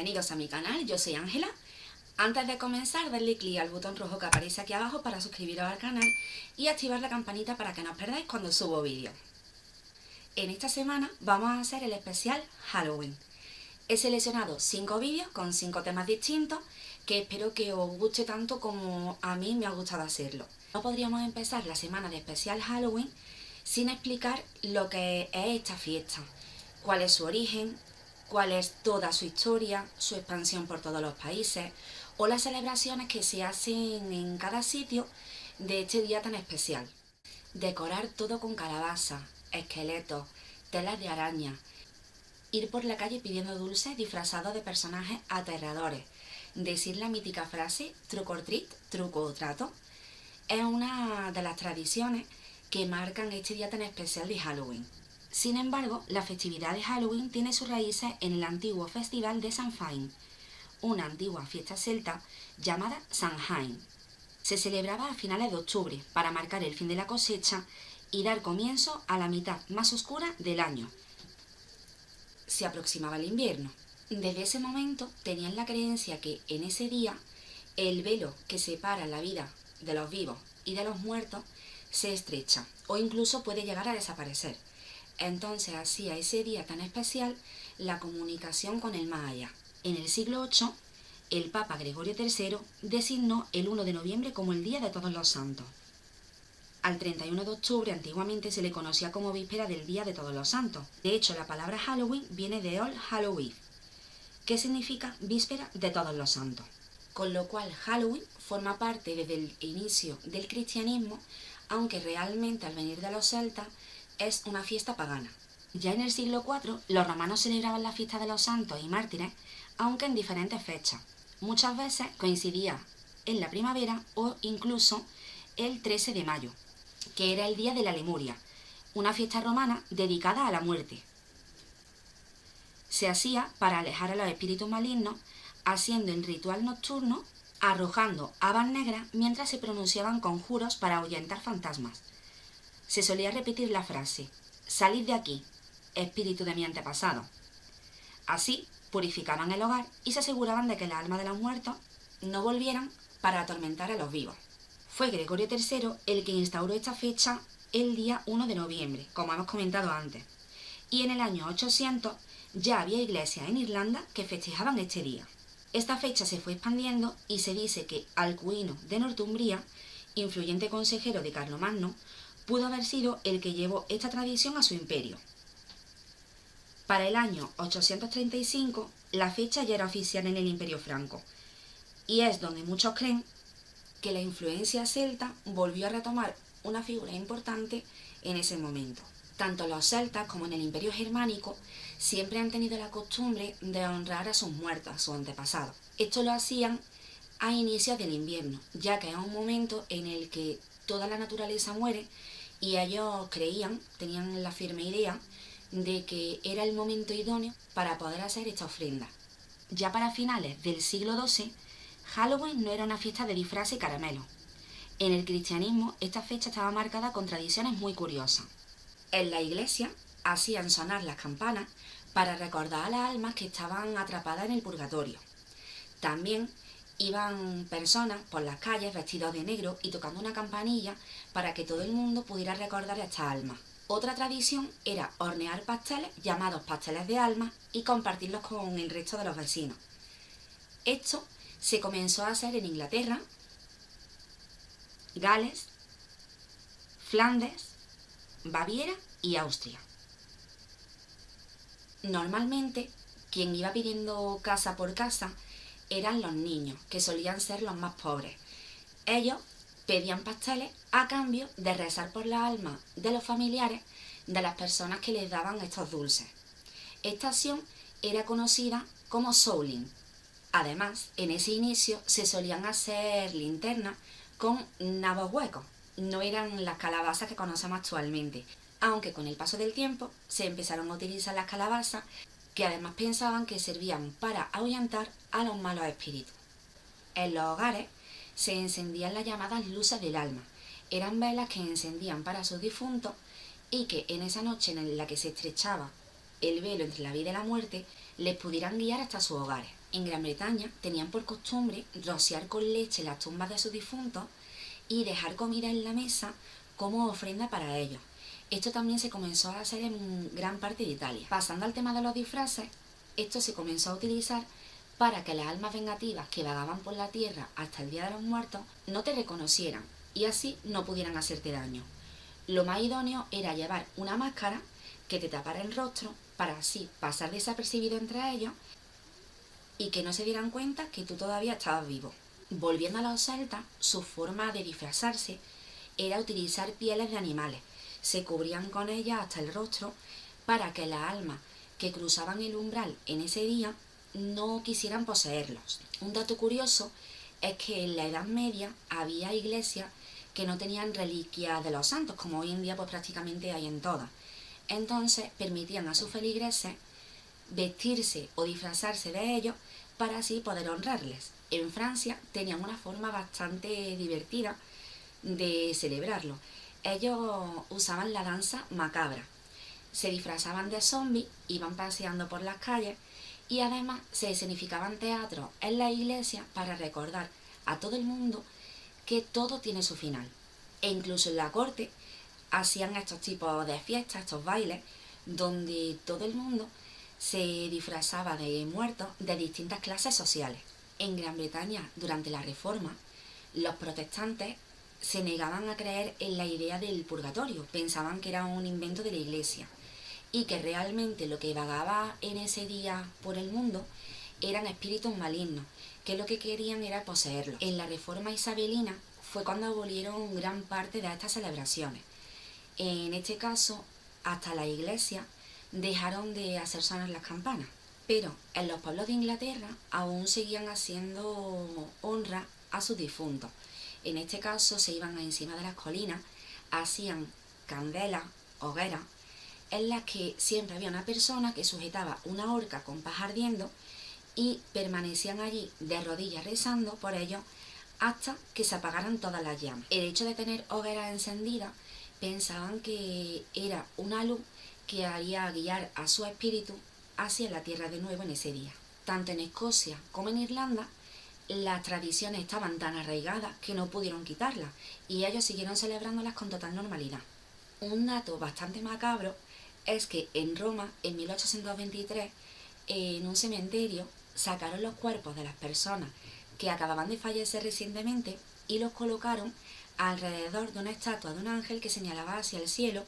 Bienvenidos a mi canal, yo soy Ángela. Antes de comenzar, darle clic al botón rojo que aparece aquí abajo para suscribiros al canal y activar la campanita para que no os perdáis cuando subo vídeos. En esta semana vamos a hacer el especial Halloween. He seleccionado 5 vídeos con 5 temas distintos que espero que os guste tanto como a mí me ha gustado hacerlo. No podríamos empezar la semana de especial Halloween sin explicar lo que es esta fiesta, cuál es su origen, cuál es toda su historia, su expansión por todos los países o las celebraciones que se hacen en cada sitio de este día tan especial. Decorar todo con calabaza, esqueletos, telas de araña, ir por la calle pidiendo dulces disfrazados de personajes aterradores, decir la mítica frase truc or treat, truco o trato, es una de las tradiciones que marcan este día tan especial de Halloween. Sin embargo, la festividad de Halloween tiene sus raíces en el antiguo festival de Samhain, una antigua fiesta celta llamada Samhain. Se celebraba a finales de octubre para marcar el fin de la cosecha y dar comienzo a la mitad más oscura del año. Se aproximaba el invierno. Desde ese momento tenían la creencia que en ese día el velo que separa la vida de los vivos y de los muertos se estrecha o incluso puede llegar a desaparecer. Entonces hacía ese día tan especial la comunicación con el más allá. En el siglo VIII, el Papa Gregorio III designó el 1 de noviembre como el Día de Todos los Santos. Al 31 de octubre antiguamente se le conocía como víspera del Día de Todos los Santos. De hecho, la palabra Halloween viene de All Hallows Eve, que significa víspera de todos los santos. Con lo cual Halloween forma parte desde el inicio del cristianismo, aunque realmente al venir de los celtas es una fiesta pagana. Ya en el siglo IV los romanos celebraban la fiesta de los santos y mártires, aunque en diferentes fechas. Muchas veces coincidía en la primavera o incluso el 13 de mayo, que era el día de la Lemuria, una fiesta romana dedicada a la muerte. Se hacía para alejar a los espíritus malignos, haciendo el ritual nocturno, arrojando habas negras mientras se pronunciaban conjuros para ahuyentar fantasmas. Se solía repetir la frase: «Salid de aquí, espíritu de mi antepasado». Así purificaban el hogar y se aseguraban de que las almas de los muertos no volvieran para atormentar a los vivos. Fue Gregorio III el que instauró esta fecha el día 1 de noviembre, como hemos comentado antes. Y en el año 800 ya había iglesias en Irlanda que festejaban este día. Esta fecha se fue expandiendo y se dice que Alcuino de Northumbria, influyente consejero de Carlomagno, pudo haber sido el que llevó esta tradición a su imperio. Para el año 835, la fecha ya era oficial en el Imperio Franco, y es donde muchos creen que la influencia celta volvió a retomar una figura importante en ese momento. Tanto los celtas como en el Imperio Germánico siempre han tenido la costumbre de honrar a sus muertos, a sus antepasados. Esto lo hacían a inicios del invierno, ya que es un momento en el que toda la naturaleza muere y ellos tenían la firme idea de que era el momento idóneo para poder hacer esta ofrenda. Ya para finales del siglo XII, Halloween no era una fiesta de disfraz y caramelo. En el cristianismo, esta fecha estaba marcada con tradiciones muy curiosas. En la iglesia hacían sonar las campanas para recordar a las almas que estaban atrapadas en el purgatorio. También iban personas por las calles vestidos de negro y tocando una campanilla para que todo el mundo pudiera recordar a estas almas. Otra tradición era hornear pasteles llamados pasteles de almas y compartirlos con el resto de los vecinos. Esto se comenzó a hacer en Inglaterra, Gales, Flandes, Baviera y Austria. Normalmente, quien iba pidiendo casa por casa eran los niños, que solían ser los más pobres. Ellos pedían pasteles a cambio de rezar por la alma de los familiares de las personas que les daban estos dulces. Esta acción era conocida como souling. Además, en ese inicio se solían hacer linternas con nabos huecos. No eran las calabazas que conocemos actualmente, aunque con el paso del tiempo se empezaron a utilizar las calabazas, que además pensaban que servían para ahuyentar a los malos espíritus. En los hogares se encendían las llamadas luces del alma. Eran velas que encendían para sus difuntos y que en esa noche en la que se estrechaba el velo entre la vida y la muerte les pudieran guiar hasta sus hogares. En Gran Bretaña tenían por costumbre rociar con leche las tumbas de sus difuntos y dejar comida en la mesa como ofrenda para ellos. Esto también se comenzó a hacer en gran parte de Italia. Pasando al tema de los disfraces, esto se comenzó a utilizar para que las almas vengativas que vagaban por la tierra hasta el Día de los Muertos no te reconocieran y así no pudieran hacerte daño. Lo más idóneo era llevar una máscara que te tapara el rostro para así pasar desapercibido entre ellos y que no se dieran cuenta que tú todavía estabas vivo. Volviendo a los celtas, su forma de disfrazarse era utilizar pieles de animales. Se cubrían con ellas hasta el rostro para que las almas que cruzaban el umbral en ese día no quisieran poseerlos. Un dato curioso es que en la Edad Media había iglesias que no tenían reliquias de los santos, como hoy en día pues prácticamente hay en todas. Entonces permitían a sus feligreses vestirse o disfrazarse de ellos para así poder honrarles. En Francia tenían una forma bastante divertida de celebrarlo. Ellos usaban la danza macabra. Se disfrazaban de zombies, iban paseando por las calles y además se escenificaban teatros en la iglesia para recordar a todo el mundo que todo tiene su final. E incluso en la corte hacían estos tipos de fiestas, estos bailes, donde todo el mundo se disfrazaba de muertos de distintas clases sociales. En Gran Bretaña, durante la Reforma, los protestantes se negaban a creer en la idea del purgatorio, pensaban que era un invento de la Iglesia y que realmente lo que vagaba en ese día por el mundo eran espíritus malignos, que lo que querían era poseerlos. En la Reforma isabelina fue cuando abolieron gran parte de estas celebraciones. En este caso, hasta la Iglesia dejaron de hacer sonar las campanas. Pero en los pueblos de Inglaterra aún seguían haciendo honra a sus difuntos. En este caso se iban encima de las colinas, hacían candelas, hogueras, en las que siempre había una persona que sujetaba una horca con paja ardiendo y permanecían allí de rodillas rezando por ellos hasta que se apagaran todas las llamas. El hecho de tener hogueras encendidas pensaban que era una luz que haría guiar a su espíritu hacia la tierra de nuevo en ese día. Tanto en Escocia como en Irlanda, las tradiciones estaban tan arraigadas que no pudieron quitarlas y ellos siguieron celebrándolas con total normalidad. Un dato bastante macabro es que en Roma, en 1823, en un cementerio, sacaron los cuerpos de las personas que acababan de fallecer recientemente y los colocaron alrededor de una estatua de un ángel que señalaba hacia el cielo,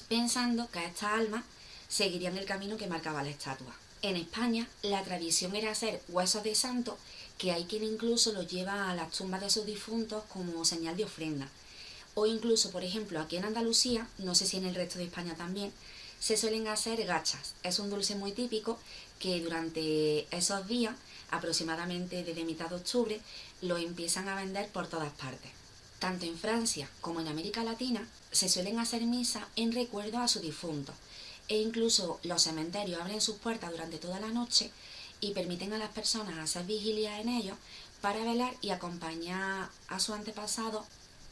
pensando que estas almas seguirían el camino que marcaba la estatua. En España, la tradición era hacer huesos de santo, que hay quien incluso los lleva a las tumbas de sus difuntos como señal de ofrenda. O incluso, por ejemplo, aquí en Andalucía, no sé si en el resto de España también, se suelen hacer gachas. Es un dulce muy típico que durante esos días, aproximadamente desde mitad de octubre, lo empiezan a vender por todas partes. Tanto en Francia como en América Latina se suelen hacer misas en recuerdo a sus difuntos e incluso los cementerios abren sus puertas durante toda la noche y permiten a las personas hacer vigilia en ellos para velar y acompañar a su antepasado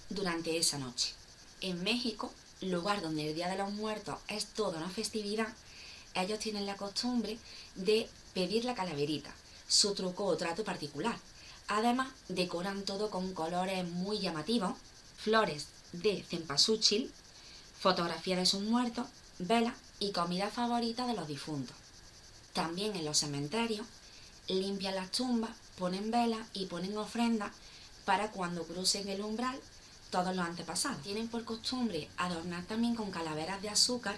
durante esa noche. En México, lugar donde el Día de los Muertos es toda una festividad, ellos tienen la costumbre de pedir la calaverita, su truco o trato particular. Además, decoran todo con colores muy llamativos, flores de cempasúchil, fotografía de sus muertos, velas y comida favorita de los difuntos. También en los cementerios limpian las tumbas, ponen velas y ponen ofrendas para cuando crucen el umbral todos los antepasados. Tienen por costumbre adornar también con calaveras de azúcar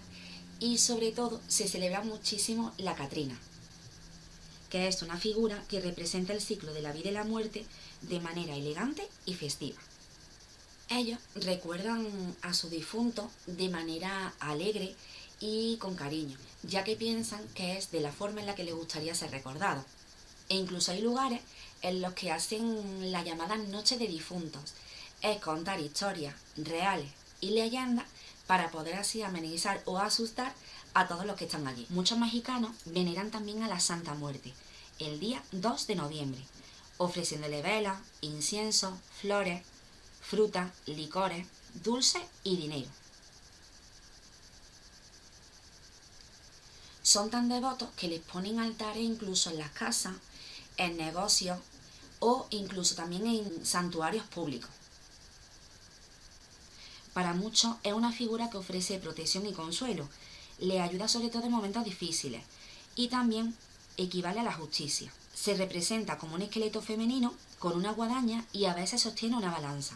y sobre todo se celebra muchísimo la Catrina, que es una figura que representa el ciclo de la vida y la muerte de manera elegante y festiva. Ellos recuerdan a su difunto de manera alegre y con cariño, ya que piensan que es de la forma en la que les gustaría ser recordados. E incluso hay lugares en los que hacen la llamada Noche de Difuntos, es contar historias reales y leyendas para poder así amenizar o asustar a todos los que están allí. Muchos mexicanos veneran también a la Santa Muerte, el día 2 de noviembre, ofreciéndole velas, incienso, flores, frutas, licores, dulces y dinero. Son tan devotos que les ponen altares incluso en las casas en negocios o incluso también en santuarios públicos. Para muchos es una figura que ofrece protección y consuelo, le ayuda sobre todo en momentos difíciles y también equivale a la justicia. Se representa como un esqueleto femenino con una guadaña y a veces sostiene una balanza.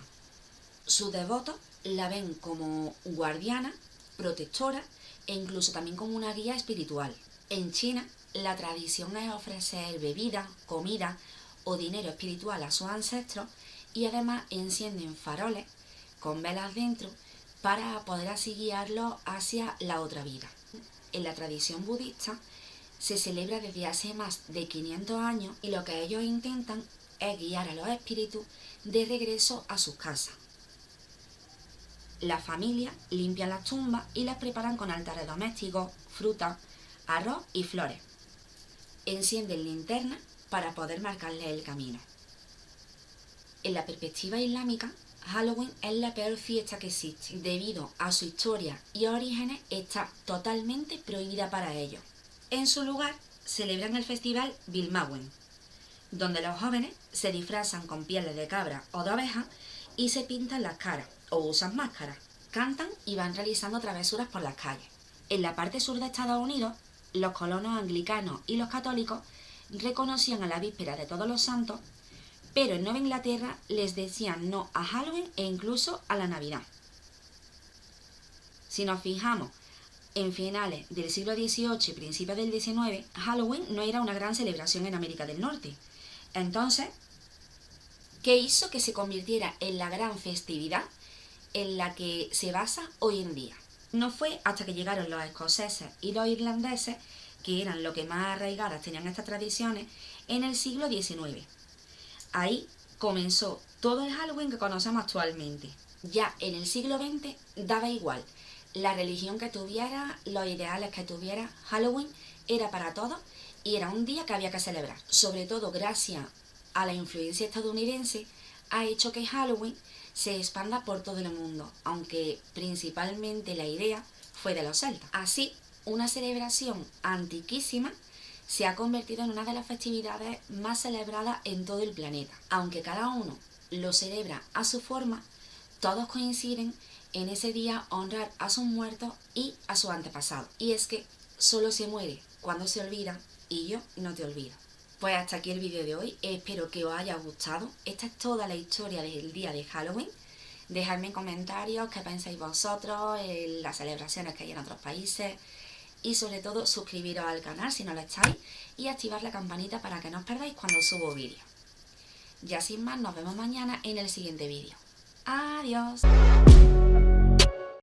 Sus devotos la ven como guardiana, protectora e incluso también como una guía espiritual. En China, la tradición es ofrecer bebida, comida o dinero espiritual a sus ancestros y además encienden faroles con velas dentro para poder así guiarlos hacia la otra vida. En la tradición budista se celebra desde hace más de 500 años y lo que ellos intentan es guiar a los espíritus de regreso a sus casas. Las familias limpian las tumbas y las preparan con altares domésticos, frutas, arroz y flores. Encienden linternas para poder marcarles el camino. En la perspectiva islámica, Halloween es la peor fiesta que existe. Debido a su historia y orígenes, está totalmente prohibida para ellos. En su lugar, celebran el festival Bilmawen, donde los jóvenes se disfrazan con pieles de cabra o de oveja y se pintan las caras o usan máscaras, cantan y van realizando travesuras por las calles. En la parte sur de Estados Unidos, los colonos anglicanos y los católicos reconocían a la víspera de Todos los Santos, pero en Nueva Inglaterra les decían no a Halloween e incluso a la Navidad. Si nos fijamos en finales del siglo XVIII y principios del XIX, Halloween no era una gran celebración en América del Norte. Entonces, ¿qué hizo que se convirtiera en la gran festividad en la que se basa hoy en día? No fue hasta que llegaron los escoceses y los irlandeses, que eran los que más arraigadas tenían estas tradiciones, en el siglo XIX. Ahí comenzó todo el Halloween que conocemos actualmente. Ya en el siglo XX daba igual la religión que tuviera, los ideales que tuviera, Halloween era para todos y era un día que había que celebrar. Sobre todo gracias a la influencia estadounidense ha hecho que Halloween se expanda por todo el mundo, aunque principalmente la idea fue de los celtas. Así, una celebración antiquísima se ha convertido en una de las festividades más celebradas en todo el planeta. Aunque cada uno lo celebra a su forma, todos coinciden en ese día honrar a sus muertos y a sus antepasados. Y es que solo se muere cuando se olvida y yo no te olvido. Pues hasta aquí el vídeo de hoy, espero que os haya gustado. Esta es toda la historia del día de Halloween. Dejadme en comentarios qué pensáis vosotros, las celebraciones que hay en otros países y sobre todo suscribiros al canal si no lo estáis y activar la campanita para que no os perdáis cuando subo vídeos. Ya sin más, nos vemos mañana en el siguiente vídeo. ¡Adiós!